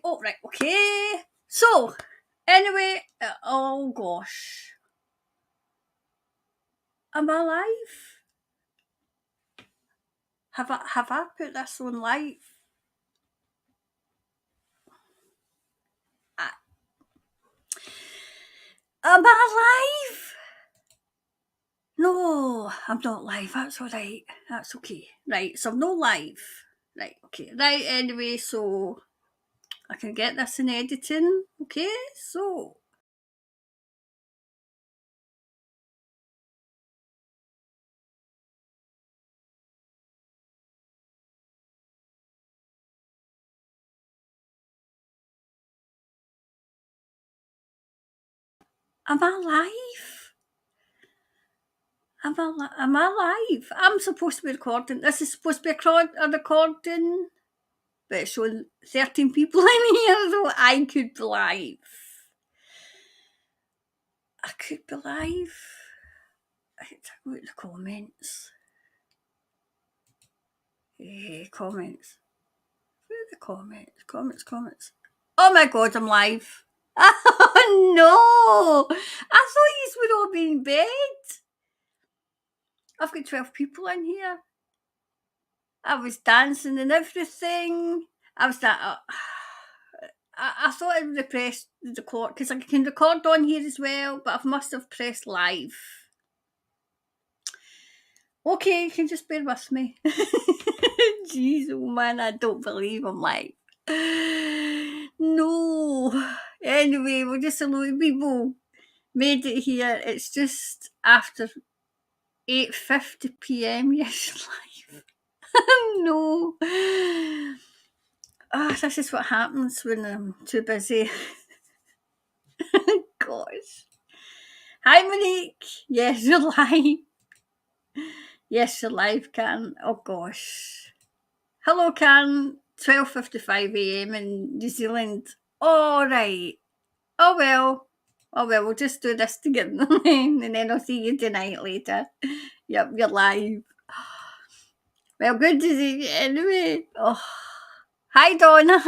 Oh, right, okay. So, anyway, oh gosh. Am I live? Have I put this on live? Am I live? No, I'm not live. That's all right. That's okay. Right, so I'm not live. Right, okay. Right, anyway, so I can get this in editing. Okay, so am I live? Am I live? I'm supposed to be recording. This is supposed to be a recording, but it's showing 13 people in here, so I could be live. I could be live. I have to go to the comments. Comments. Where are the comments? Comments. Oh my god, I'm live. Oh no! I thought you would all be in bed. I've got 12 people in here. I was dancing and everything. I was that. I thought I would have pressed the record because I can record on here as well, but I must have pressed live. Okay, you can just bear with me. Jeez, oh man, I don't believe I'm live. No. Anyway, we're just a lot of people made it here. It's just after 8:50 p.m. Yes, live. No. This is what happens when I'm too busy. Gosh. Hi, Monique. Yes, you're live. Yes, you're live, Karen. Oh, gosh. Hello, Karen. 12:55 a.m. in New Zealand. All right. Oh, well. We'll just do this together and then I'll see you tonight later. Yep, you're live. Well, good to see you anyway. Oh. Hi, Donna.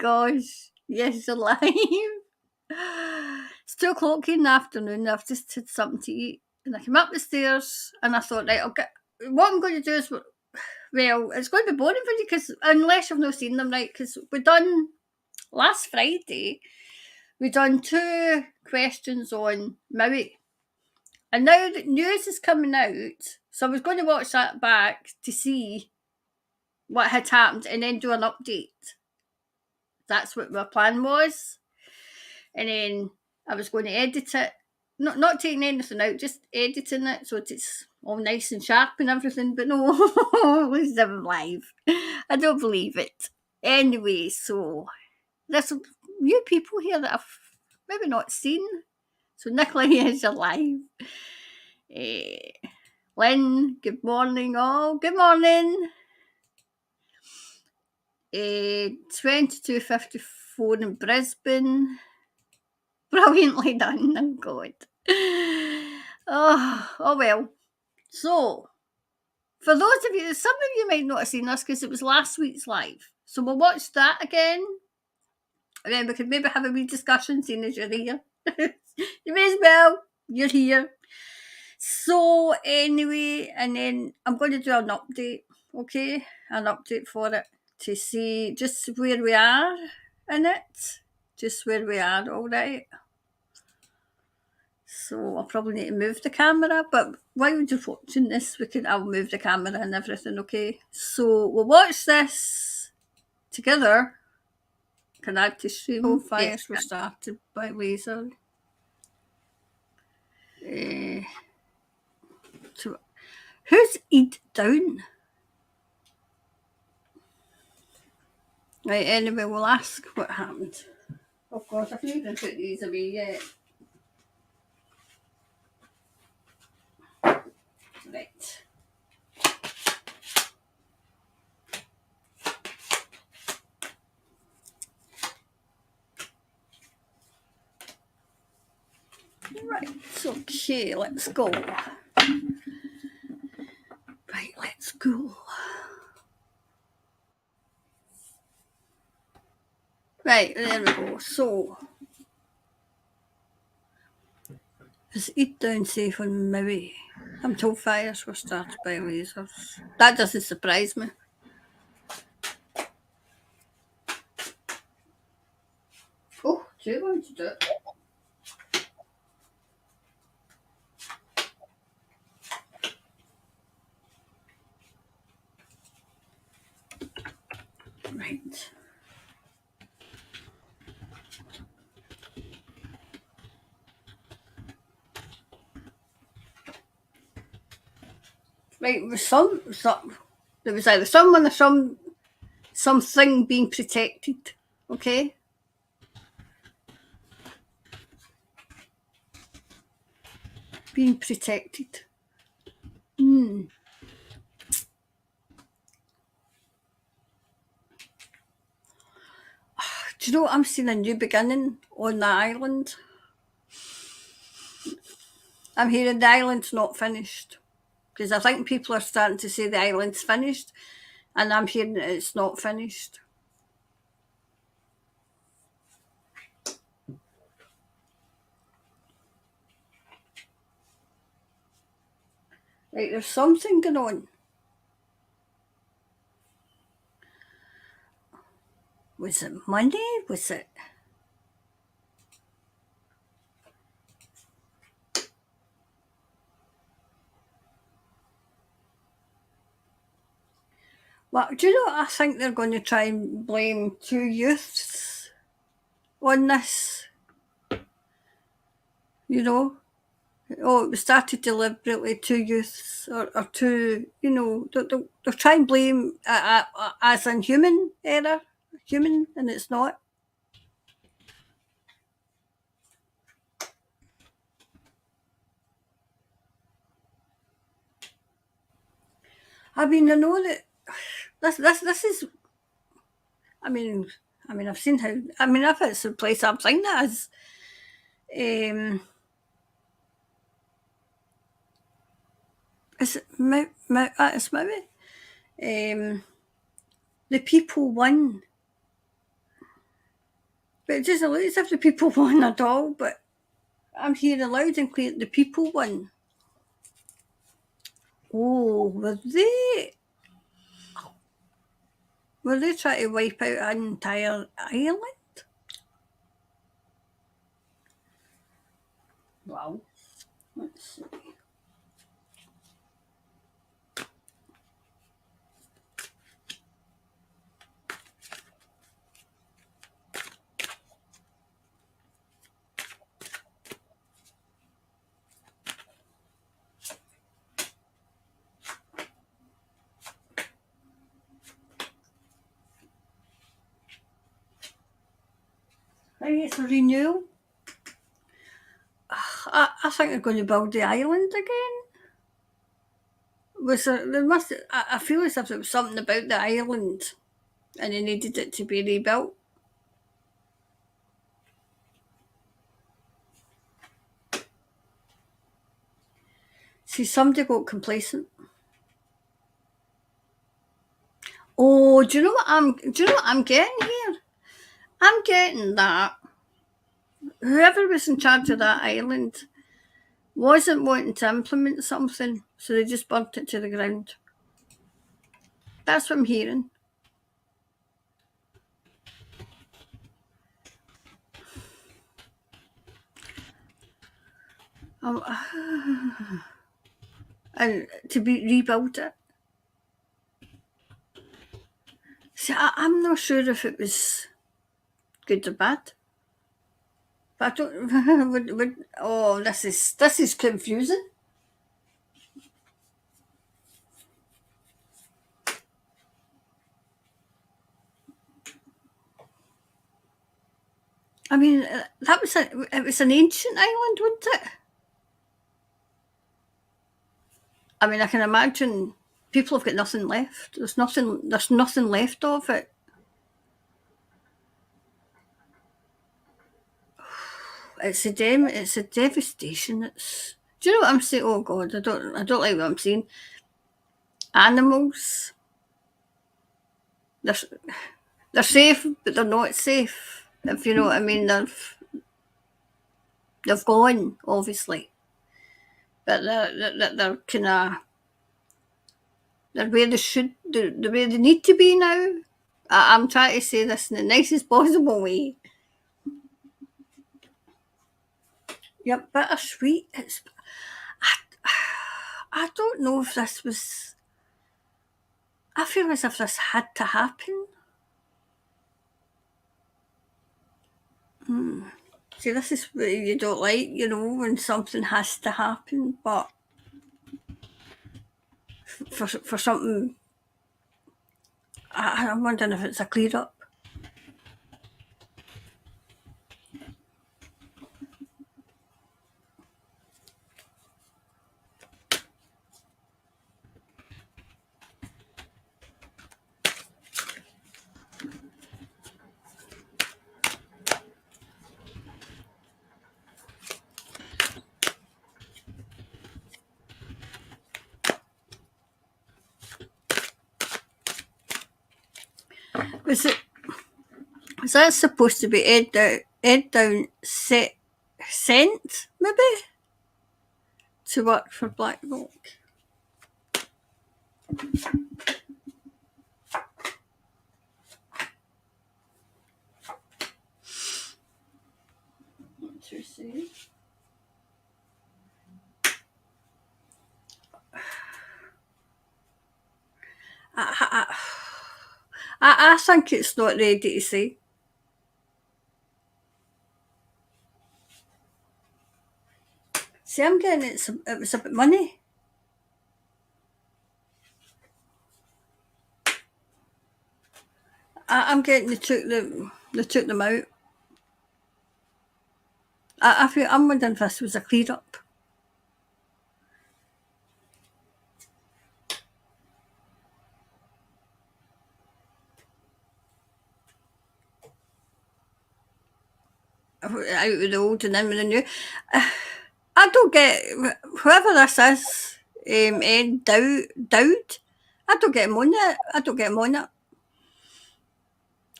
Gosh. Yes, you're live. It's 2:00 in the afternoon. I've just had something to eat. And I came up the stairs and I thought, right, what I'm going to do is, well, it's going to be boring for you because unless you've not seen them, right, because we done last Friday, we done 2 questions on Maui. And now the news is coming out, so I was going to watch that back to see what had happened and then do an update. That's what my plan was. And then I was going to edit it. Not taking anything out, just editing it so it's all nice and sharp and everything. But no, it was never live. I don't believe it. Anyway, so there's some new people here that I've maybe not seen. So Nicola is alive. Lynn, good morning all. Good morning. 22:54 in Brisbane. Brilliantly done, oh God. Oh well. So, for those of you, some of you might not have seen this because it was last week's live. So we'll watch that again. And then we could maybe have a wee discussion seeing as you're here. You may as well. You're here. So anyway, and then I'm going to do an update, okay? An update for it to see just where we are in it. Just where we are, all right. So I'll probably need to move the camera, but while you're watching this, I'll move the camera and everything, okay? So we'll watch this together. Can I have to stream? All fires were started by laser. So who's eat down? Right, anyway, we'll ask what happened. Oh gosh, I haven't even put these away yet. Right. Right, okay, let's go. Right, let's go. Right, there we go. So, is Eat Down safe on Maui? I'm told fires were started by lasers. That doesn't surprise me. Oh, do you want to do it? Right. Right, there was either someone or something being protected. Okay? Being protected. Do you know what? I'm seeing a new beginning on the island. I'm hearing the island's not finished. Because I think people are starting to say the island's finished, and I'm hearing that it's not finished. Right, there's something going on. Was it money? Was it... Well, do you know what? I think they're going to try and blame two youths on this. You know? Oh, it was started deliberately, two youths or two, you know, they'll try and blame as in human error, human, and it's not. I mean, I know that this is. I mean, I've seen how. I mean, if it's a place I'm thinking that is, is it it's Maui? The people won, but it doesn't look as if the people won at all. But I'm hearing loud and clear the people won. Oh, were they trying to wipe out an entire island? Wow. Let's see. I think it's a renewal. I think they're going to build the island again. There must? I feel as if there was something about the island, and they needed it to be rebuilt. See, somebody got complacent. Oh, do you know what I'm getting here? I'm getting that whoever was in charge of that island wasn't wanting to implement something, so they just burnt it to the ground. That's what I'm hearing. And to be rebuilt it. See, I'm not sure if it was good or bad. But I don't. Oh, this is confusing. I mean, it was an ancient island, wasn't it? I mean, I can imagine people have got nothing left. There's nothing left of it. It's a devastation. Do you know what I'm saying? Oh God, I don't like what I'm saying. Animals. There's They're safe, but they're not safe, if you know what I mean. They've gone, obviously, but they're kind of, they're where they should, the where they need to be now. I'm trying to say this in the nicest possible way. Yep, bittersweet. I don't know if this was. I feel as if this had to happen. See, this is what you don't like, you know, when something has to happen, but for something, I'm wondering if it's a clear up. Was it? Was that supposed to be Ed down sent maybe to work for Black Rock? What you say? I think it's not ready to say. See, I'm getting it was about money. I'm getting they took them out. I feel I'm wondering if this was a clear up. Out with the old and in with the new. I don't get whoever this is. Ed Dowd. I don't get him on it. I don't get him on it.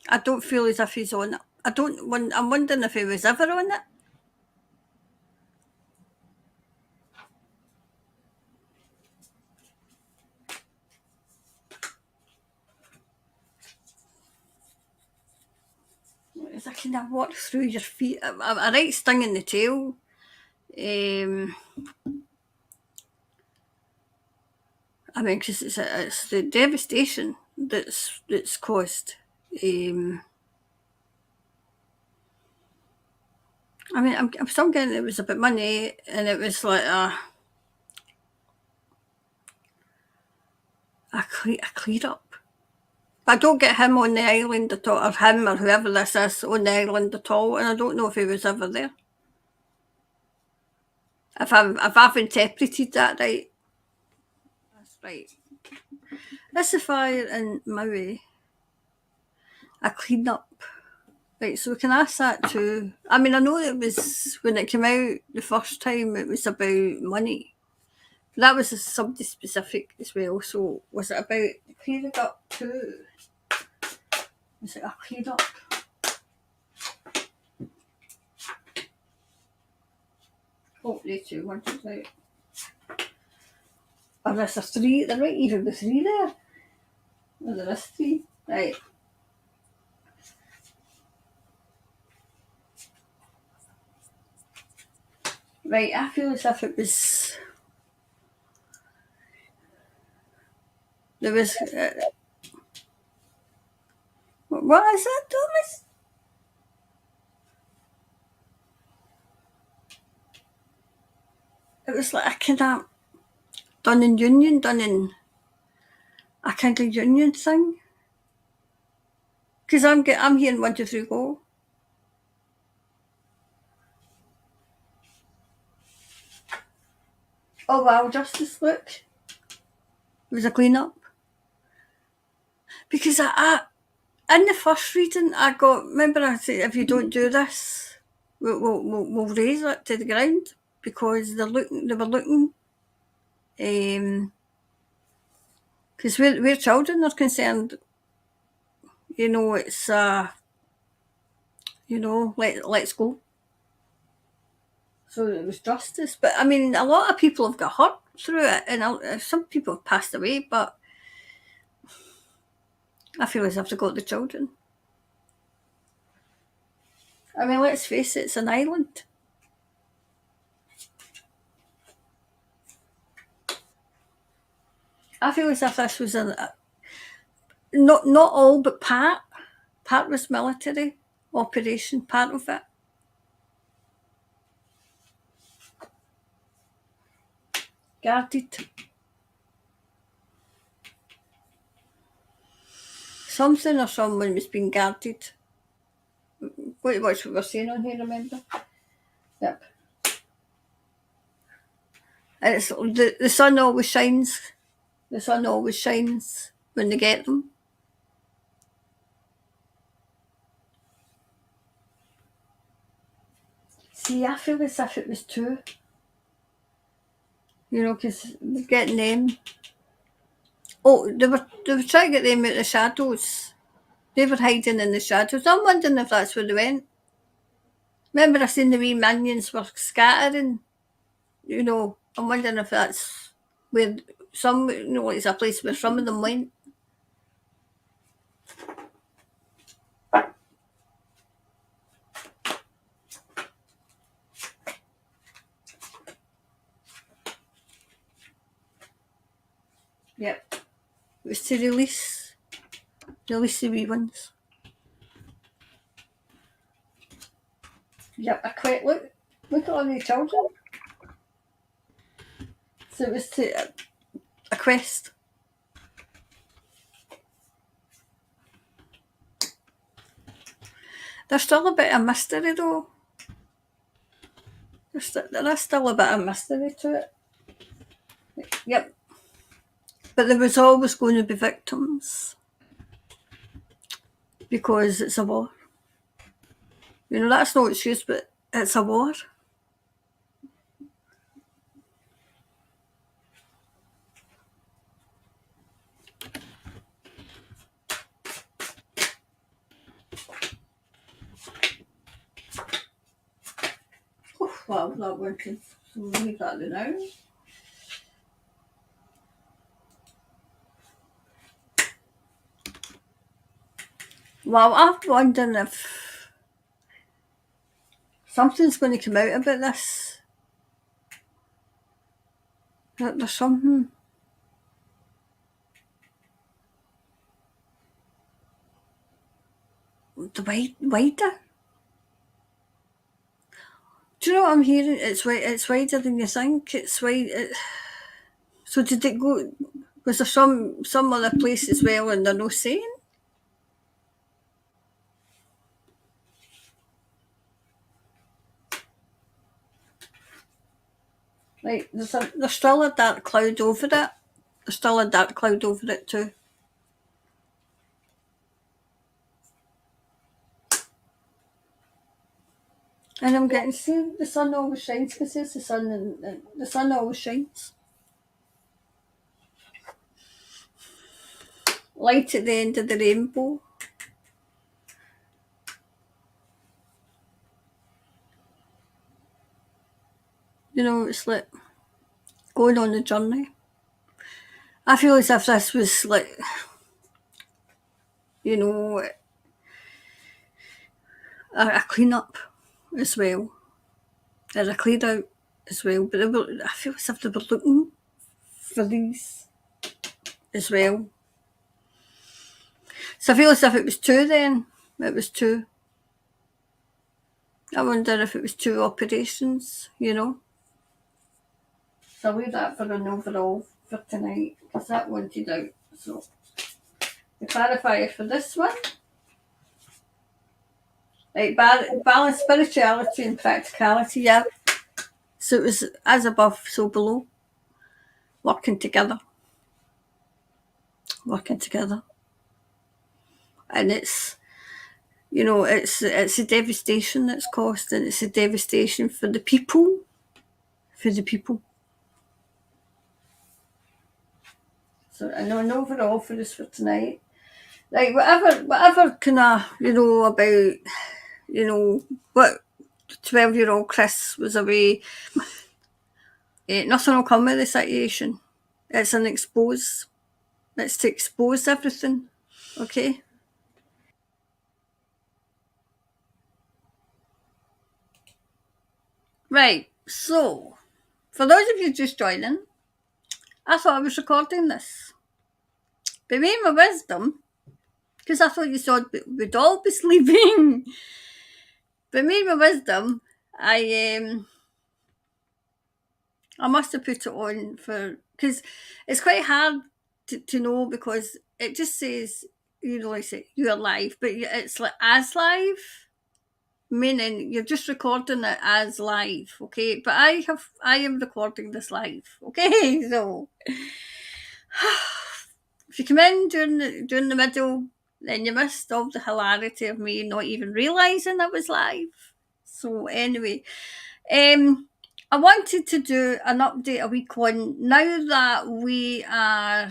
I don't feel as if he's on it. I don't. I'm wondering if he was ever on it. It's a kind of walk through your feet. A right sting in the tail. I mean, because it's the devastation that's caused. I mean, I'm still getting it was about money, and it was like a clear up. But I don't get him on the island at all, or him or whoever this is on the island at all, and I don't know if he was ever there. If I've interpreted that right. That's right. This is fire in Maui. A clean up. Right, so we can ask that too. I mean, I know it was when it came out the first time, it was about money. That was somebody specific as well. So was it about clearing up too? Was it a clear up? Oh, they two, 1, 2, 3. Oh, there's a 3. There might even be 3 there. Oh, there is 3. Right. Right, I feel as if it was. There was. What is that, Thomas? It was like a kind of done in a kind of union thing. Because I'm hearing 1, 2, 3, go. Oh wow, Justice, look. It was a clean up. Because I in the first reading I got, remember I said if you don't do this, we'll raise it to the ground, because they were looking because where children are concerned, you know, it's you know, let's go. So it was justice. But I mean, a lot of people have got hurt through it, and some people have passed away, but I feel as if they got the children. I mean, let's face it, it's an island. I feel as if this was not all, but part. Part was military operation, part of it. Guarded. Something or someone was being guarded. Watch what we're saying on here, remember? Yep. And it's the sun always shines. The sun always shines when they get them. See, I feel as if it was two. You know, because they're getting them. Oh, they were trying to get them out of the shadows. They were hiding in the shadows. I'm wondering if that's where they went. Remember I seen the wee minions were scattering? You know, I'm wondering if that's where some, you know, it's a place where some of them went. Yep. It was to release the wee ones. Yep, look at all the children. So it was to a quest. There's still a bit of mystery though. There is still a bit of mystery to it. Yep. But there was always going to be victims. Because it's a war. You know, that's no excuse, but it's a war. Oh, well, not working. So we'll leave that there now. Well, I'm wondering if something's going to come out about this. There's something. The wider. Do you know what I'm hearing? It's wider than you think. It's wide. So did it go? Was there some other place as well, and they're no saying? Like there's still a dark cloud over it. There's still a dark cloud over it too. And I'm getting see the sun always shines because it's the sun and the sun always shines. Light at the end of the rainbow. You know, it's like going on a journey. I feel as if this was like, you know, a clean up as well. Or a clear out as well. But I feel as if they were looking for these as well. So I feel as if it was two then. It was two. I wonder if it was two operations, you know. So I'll leave that for an overall for tonight because that wanted out. So the clarifier for this one. Right, balance spirituality and practicality, yeah. So it was as above, so below. Working together. And it's, you know, it's a devastation that's caused, and it's a devastation for the people. So I know an overall for this for tonight. Like whatever kind of, about, what 12-year-old Chris was away, nothing will come of the situation. It's an expose. It's to expose everything. Okay. Right. So, for those of you just joining, I thought I was recording this. But me and my wisdom, because I thought you thought we'd all be sleeping. But me and my wisdom, I must have put it on because it's quite hard to know, because it just says, like say you're live, but it's like as live, meaning you're just recording it as live, okay? But I am recording this live, okay? So if you come in during the middle, then you missed all the hilarity of me not even realising I was live. So anyway, I wanted to do an update a week one now that we are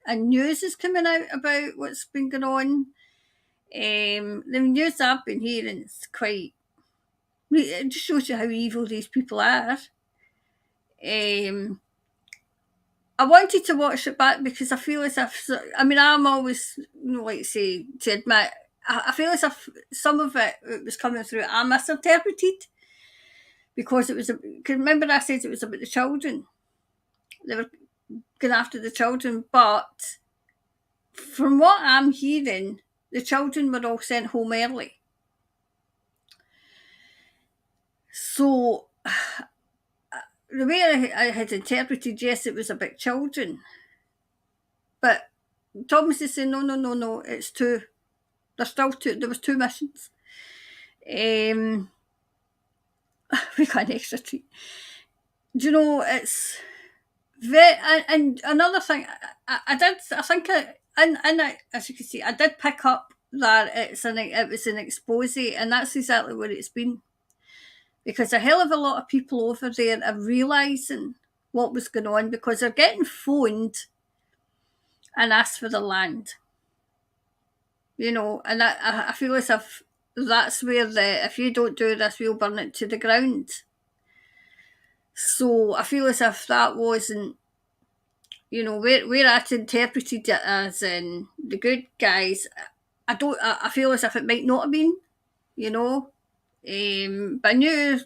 and news is coming out about what's been going on. The news I've been hearing is quite. It just shows you how evil these people are. I wanted to watch it back because I feel as if, I'm always, like say, to admit, I feel as if some of it was coming through, I misinterpreted, because it was, cause remember I said it was about the children. They were going after the children, but from what I'm hearing, the children were all sent home early. So the way I had interpreted, yes, it was about children. But Thomas is saying, no, it's two. There's still two. There was two missions. We got an extra treat. Do you know, it's very, and another thing, I think, as you can see, I did pick up that it was an expose, and that's exactly what it's been. Because a hell of a lot of people over there are realising what was going on, because they're getting phoned and asked for the land. And I feel as if that's where if you don't do this, we'll burn it to the ground. So I feel as if that wasn't, where I interpreted it as in the good guys. I feel as if it might not have been, but I knew,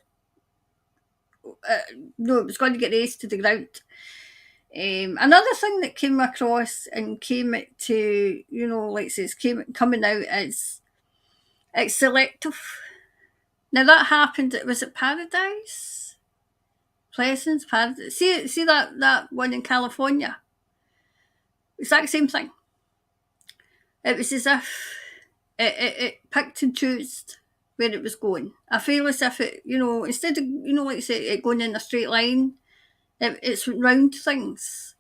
no, it was going to get raised to the ground. Another thing that came across and came to, like says, coming out is it's selective. Now that happened. Was it Paradise? Pleasance, Paradise. See that one in California. Exact same thing. It was as if it picked and chose where it was going. I feel as if it, instead of, like say, it going in a straight line, it's round things.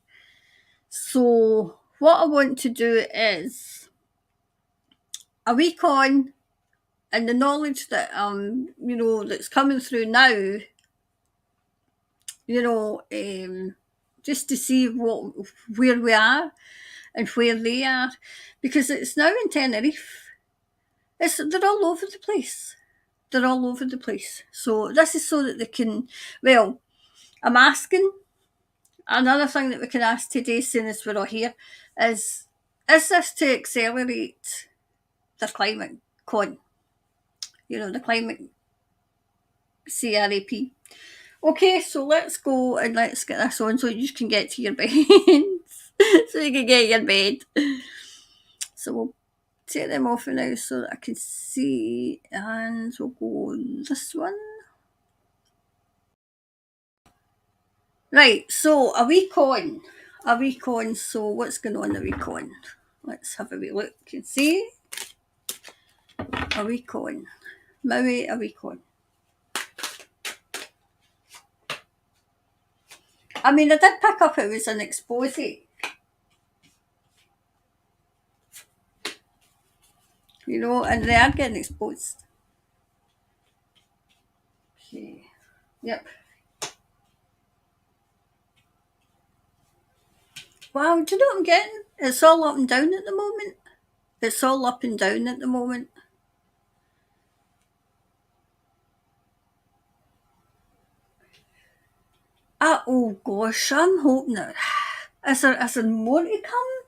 So what I want to do is a week on, and the knowledge that that's coming through now, just to see where we are and where they are, because it's now in Tenerife. They're all over the place. They're all over the place. So this is so that they can. Well, I'm asking. Another thing that we can ask today, soon as we're all here, is this to accelerate the climate con? The climate CRAP. Okay, so let's go and let's get this on so you can get to your beds. So you can get your bed. So we'll take them off now so that I can see, and we'll go on this one. Right, so a week on. So what's going on a week on? Let's have a wee look and see. A week on. Maui, a week on. I did pick up it was an expose. And they are getting exposed. Okay. Yep. Wow, do you know what I'm getting? It's all up and down at the moment. It's all up and down at the moment. Oh gosh, I'm hoping that is there more to come?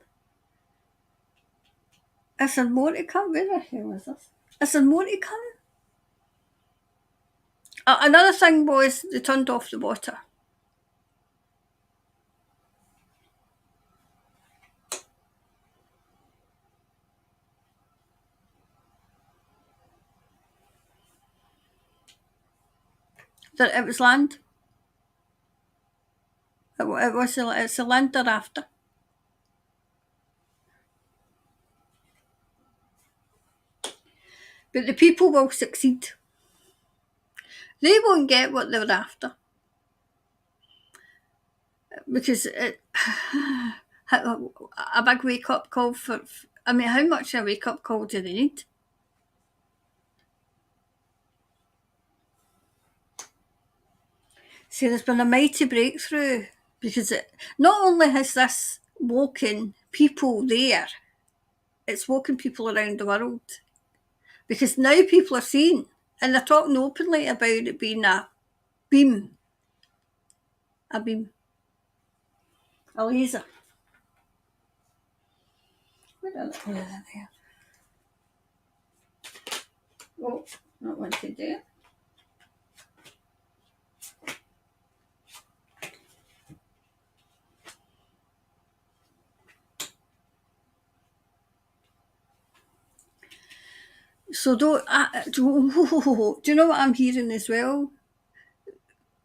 Is there more to come? Where the hell is this? Is there more to come? Another thing was they turned off the water. That it was land. It's a land they're after. But the people will succeed. They won't get what they're after. Because a big wake up call for, I mean, how much a wake up call do they need? See, there's been a mighty breakthrough because not only has this woken people there, it's woken people around the world. Because now people are seeing, and they're talking openly about it being a beam, a laser. Where are they? There. Oh, not what to do. So do you know what I'm hearing as well?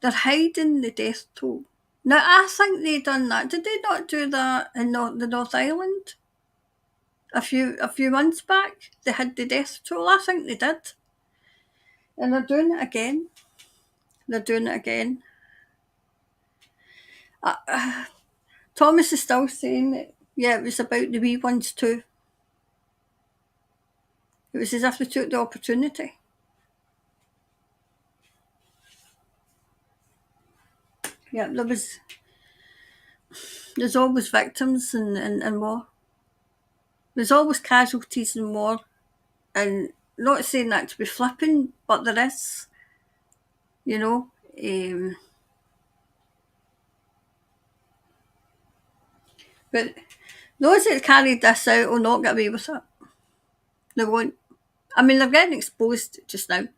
They're hiding the death toll. Now I think they done that. Did they not do that in the North Island? A few months back, they had the death toll. I think they did, and they're doing it again. They're doing it again. Thomas is still saying that, yeah, it was about the wee ones too. It was as if they took the opportunity. Yeah, there's always victims in war. There's always casualties in war. And not saying that to be flippant, but there is, you know. But those that carried this out will not get away with it. They won't. I mean, they're getting exposed just now.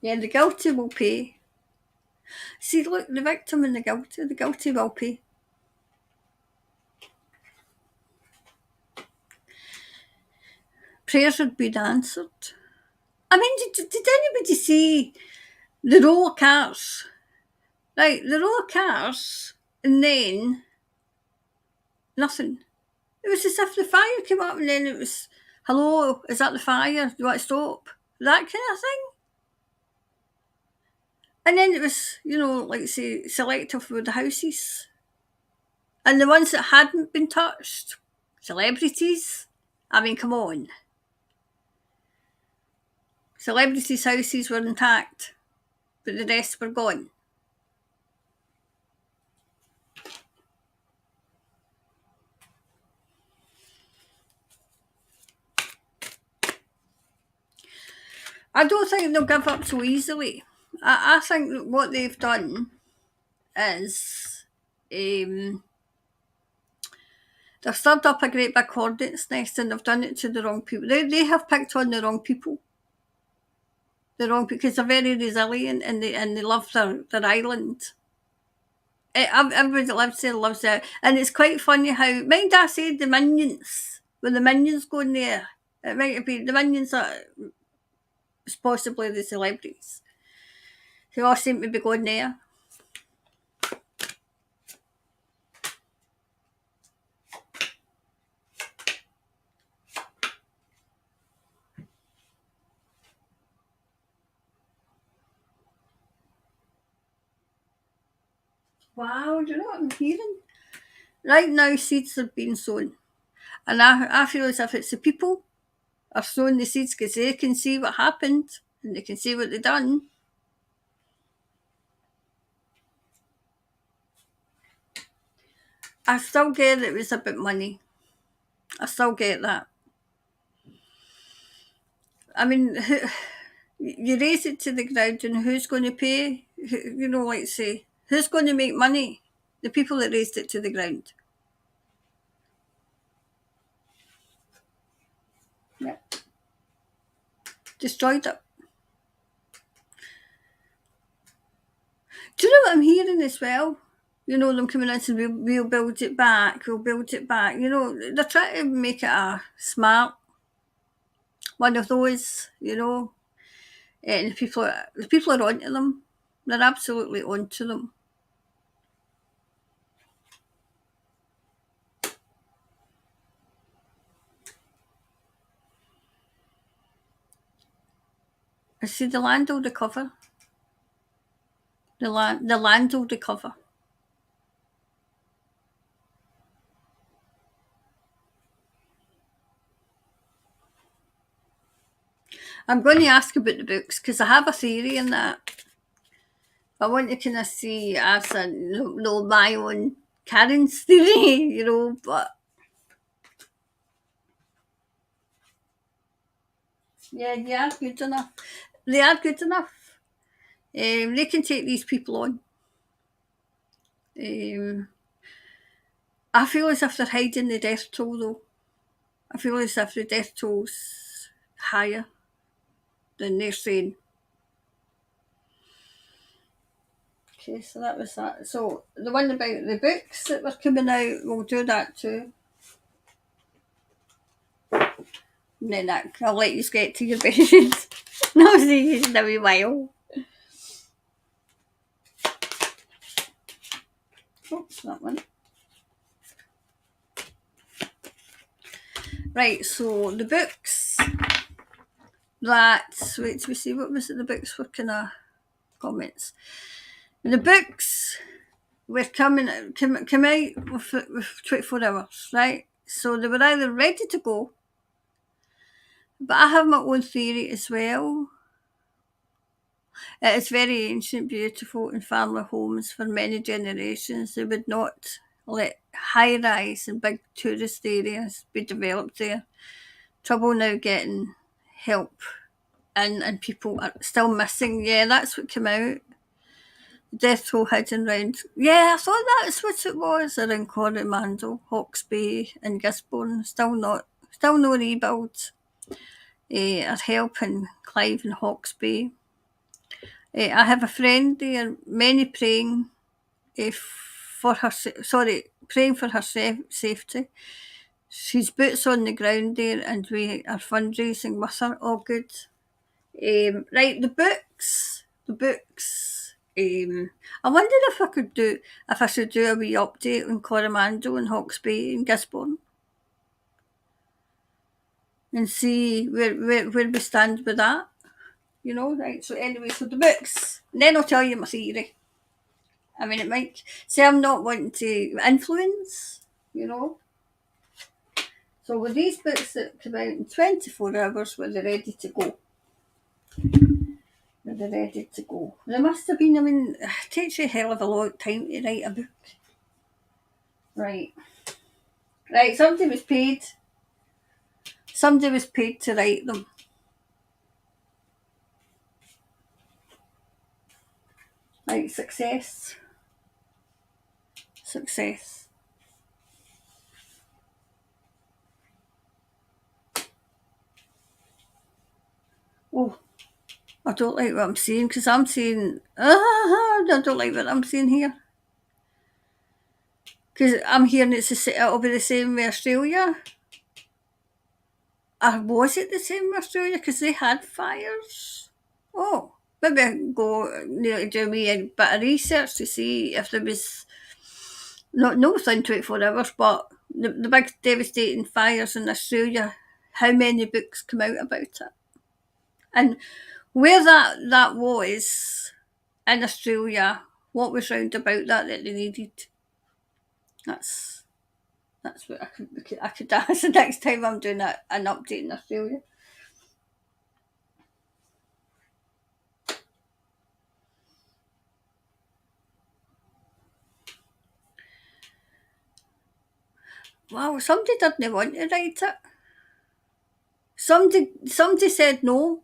Yeah, the guilty will pay. See, look, the victim and the guilty will pay. Prayers had been answered. I mean, did anybody see the row of cars? Right, the row of cars, and then nothing. It was as if the fire came up, and then it was, hello, is that the fire? Do you want to stop? That kind of thing. And then it was, like say, selective with the houses. And the ones that hadn't been touched, celebrities. I mean, come on. Celebrities' houses were intact, but the rest were gone. I don't think they'll give up so easily. I think that what they've done is they've stirred up a great big hornet's nest, and they've done it to the wrong people. They have picked on the wrong people. Because they're very resilient, and they love their island. Everybody that lives there loves it. And it's quite funny how, mind I said the minions, when the minions go in there, it might be the minions that is possibly the celebrities. They all seem to be going there. Wow, do you know what I'm hearing? Right now, seeds are being sown. And I feel as if it's the people are sowing the seeds because they can see what happened and they can see what they've done. I still get it was about money. I still get that. I mean, you raise it to the ground and who's going to pay? You know, like say, who's going to make money? The people that raised it to the ground. Yeah. Destroyed it. Do you know what I'm hearing as well? You know, them coming in and saying, we'll build it back, we'll build it back. You know, they're trying to make it a smart one of those, you know. And the people are onto them. They're absolutely onto them. I see the land will recover. The land will recover. I'm going to ask about the books because I have a theory in that. I want to kind of see as a no my own Karen's theory, you know, but yeah, they are good enough. They are good enough. They can take these people on. I feel as if they're hiding the death toll though. I feel as if the death toll's higher than they're saying. Okay, so that was that. So the one about the books that were coming out, we'll do that too. And then I'll let you get to your bed. No, see you in a wee while. Oops, that one. Right, so the books that, wait, we see, what was it the books for kind of comments? The books were come out with 24 hours, right? So they were either ready to go, but I have my own theory as well. It is very ancient, beautiful, and family homes for many generations. They would not let high rise and big tourist areas be developed there. Trouble now getting help and people are still missing. Yeah, that's what came out. Death toll hidden round. Yeah, I thought that's what it was. Around Coromandel, Hawke's and Gisborne. Still no rebuild. Are helping Clive and Hawke's I have a friend there, many praying praying for her safety. She's boots on the ground there, and we are fundraising with her. All good. Right, the books. I wondered if I should do a wee update on Coromandel and Hawke's and Gisborne, and see where we stand with that. You know, right? So anyway, so the books. And then I'll tell you my theory. I mean, it might say I'm not wanting to influence, you know. So with these books that come out in 24 hours, were they ready to go? Were they ready to go? There must have been, I mean, it takes you a hell of a long time to write a book. Right. Right, somebody was paid. Somebody was paid to write them. Right, success. Success. Oh, I don't like what I'm saying because I'm saying, I don't like what I'm saying here. Because I'm hearing it'll be the same with Australia. Or was it the same with Australia? Because they had fires. Oh, maybe go do me a bit of research to see if there was not within 24 hours, but the big devastating fires in Australia. How many books come out about it, and where that was in Australia? What was round about that they needed? That's what I could ask the next time I'm doing an update in Australia. Wow, somebody didn't want to write it. Somebody said no.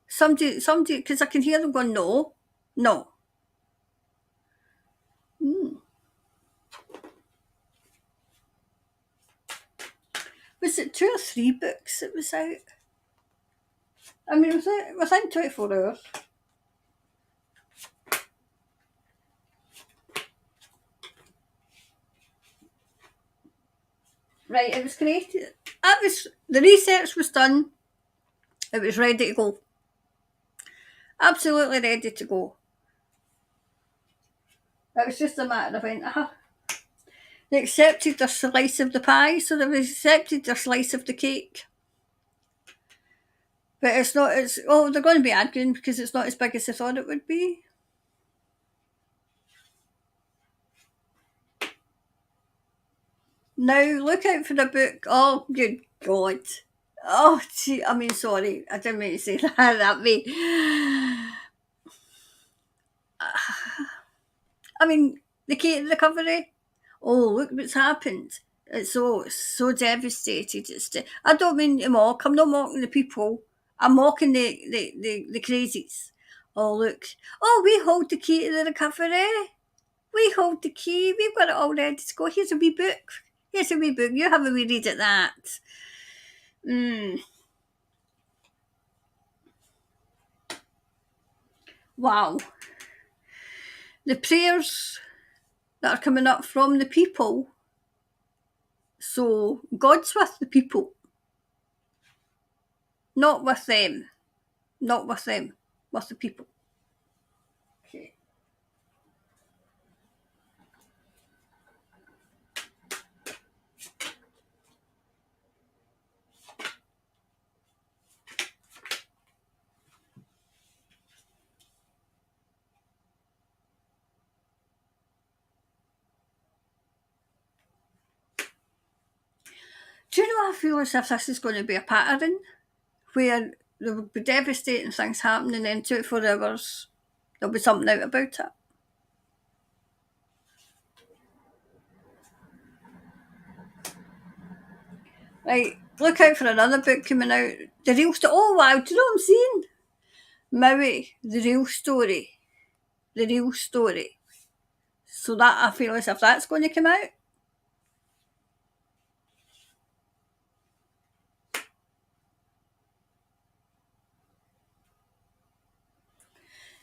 Somebody, because I can hear them going, no, no. Hmm. Was it 2 or 3 books that was out? I mean, was it within 24 hours? Right, it was created. The research was done. It was ready to go. Absolutely ready to go. It was just a matter of when they accepted their slice of the pie, so they accepted their slice of the cake. But it's not, they're going to be arguing because it's not as big as they thought it would be. Now, look out for the book. Oh, good God. Oh, gee, I mean, sorry. I didn't mean to say that way. I mean, the Kate recovery. Oh, look what's happened. It's so devastated. I don't mean to mock. I'm not mocking the people. I'm mocking the crazies. Oh, look. Oh, we hold the key to the recovery. We hold the key. We've got it all ready to go. Here's a wee book. Here's a wee book. You have a wee read at that. Wow. The prayers that are coming up from the people. So God's with the people. Not with them. Not with them. With the people. Okay. Do you know, I feel as if this is going to be a pattern where there will be devastating things happening and then 24 hours there'll be something out about it. Right, look out for another book coming out. The real story. Oh wow, do you know what I'm seeing? Maui, the real story. The real story. So that I feel as if that's going to come out.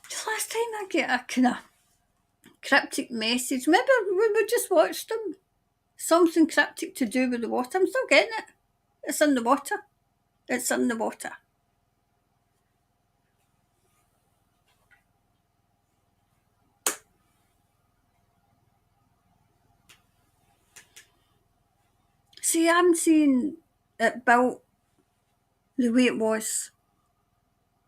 The last time I get a kind of cryptic message, maybe we just watched them. Something cryptic to do with the water. I'm still getting it. It's in the water. It's in the water. See, I'm seeing it built the way it was.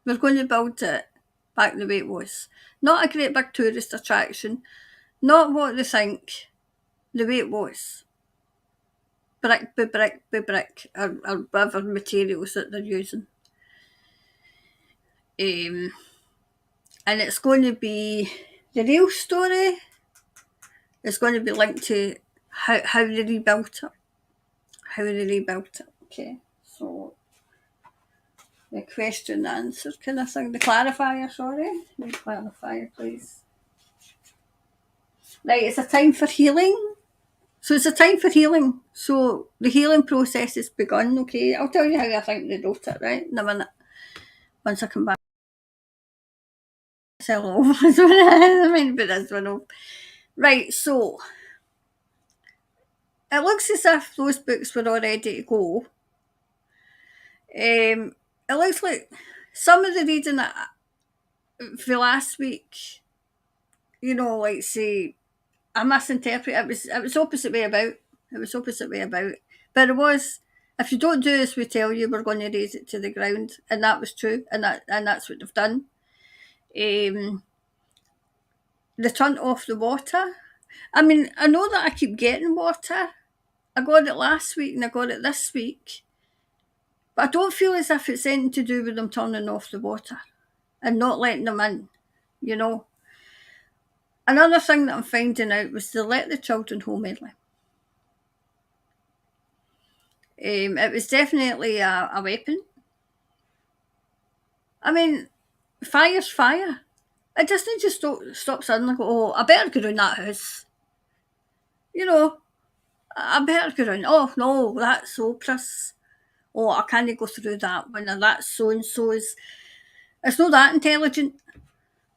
We're going to build it back the way it was. Not a great big tourist attraction. Not what they think. The way it was. Brick by brick by brick, or whatever materials that they're using. And it's going to be the real story. It's going to be linked to how they rebuilt it. How they rebuilt it. Okay, so the question answer kind of thing. The clarifier, sorry. The clarifier, please. Right, it's a time for healing. So it's a time for healing. So the healing process has begun, okay? I'll tell you how I think they wrote it, right? In a minute. Once I come back. Hello. I mean, but this one off. Right, so it looks as if those books were all ready to go. It looks like some of the reading for last week, like say, I misinterpret it was opposite way about. It was opposite way about. But it was, if you don't do as we tell you, we're going to raise it to the ground. And that was true. And that's what they've done. They turned off the water. I mean, I know that I keep getting water. I got it last week and I got it this week. But I don't feel as if it's anything to do with them turning off the water and not letting them in, Another thing that I'm finding out was they let the children home early. It was definitely a weapon. I mean, fire's fire. It doesn't just stop suddenly go, oh, I better go round that house. You know, I better go round. Oh, no, that's Oprah's. Oh, I can't go through that one. Or that's so and so's. It's not that intelligent.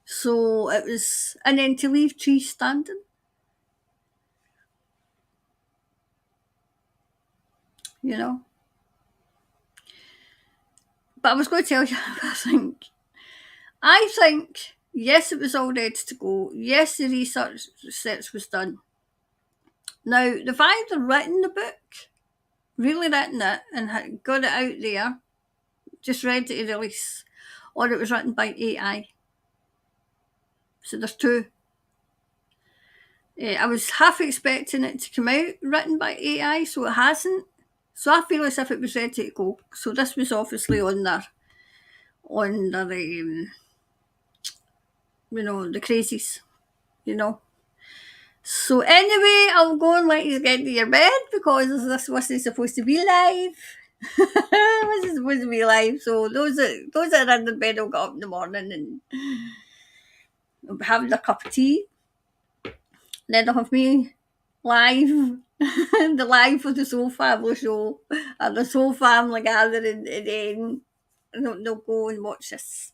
So it was, and then to leave trees standing, you know. But I was going to tell you, I think, yes, it was all ready to go. Yes, the research was done. Now, they've either written the book, really written it, and got it out there, just ready to release, or it was written by AI. So there's two. I was half expecting it to come out written by AI, so it hasn't. So I feel as if it was ready to go. So this was obviously on their the crazies, you know. So anyway, I'll go and let you get to your bed because this wasn't supposed to be live. This is supposed to be live. So those that are in the bed will get up in the morning and have their cup of tea. Then they'll have me live. The live for the Soul Family show and the Soul Family gathering, and then they'll go and watch this.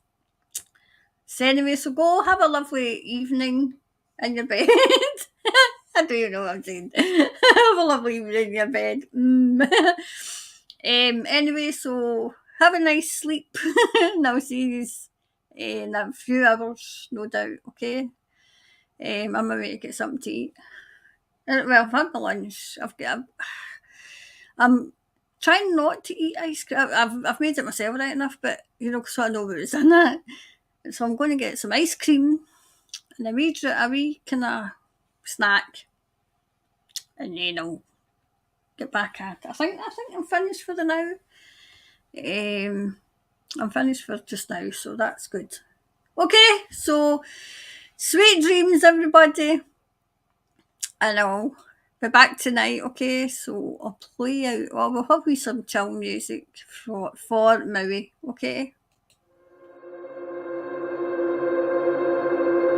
So anyway, so go have a lovely evening in your bed. I don't even know what I'm saying. Have a lovely evening in your bed. Anyway, so have a nice sleep. And I'll see you in a few hours, no doubt, okay? I'm away to get something to eat. Well, I've had my lunch. I'm trying not to eat ice cream. I've made it myself right enough, but so I know what was in it. So I'm going to get some ice cream and a wee kind of snack, and then I'll get back at it. I think I'm finished for the now. I'm finished for just now, so that's good. Okay, so sweet dreams, everybody, and I'll be back tonight. Okay, so I'll play out. Well, we'll have some chill music for Maui. Okay.